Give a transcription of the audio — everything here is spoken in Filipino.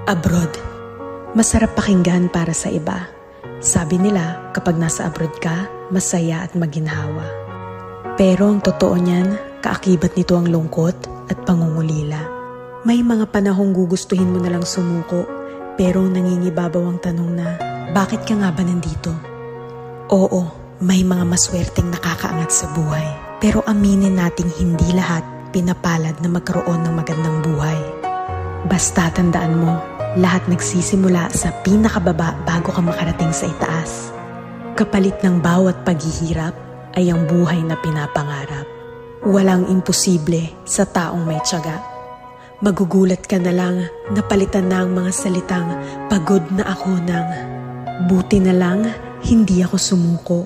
Abroad. Masarap pakinggan para sa iba. Sabi nila, kapag nasa abroad ka, masaya at maginhawa. Pero ang totoo niyan, kaakibat nito ang lungkot at pangungulila. May mga panahong gugustuhin mo na lang sumuko, pero nangingibabaw ang tanong na, bakit ka nga ba nandito? Oo, may mga maswerteng nakakaangat sa buhay. Pero aminin nating hindi lahat pinapalad na magkaroon ng magandang buhay. Basta tandaan mo, lahat nagsisimula sa pinakababa bago ka makarating sa itaas. Kapalit ng bawat paghihirap ay ang buhay na pinapangarap. Walang imposible sa taong may tiyaga. Magugulat ka na lang na palitan na ang mga salitang pagod na ako ng buti na lang hindi ako sumuko.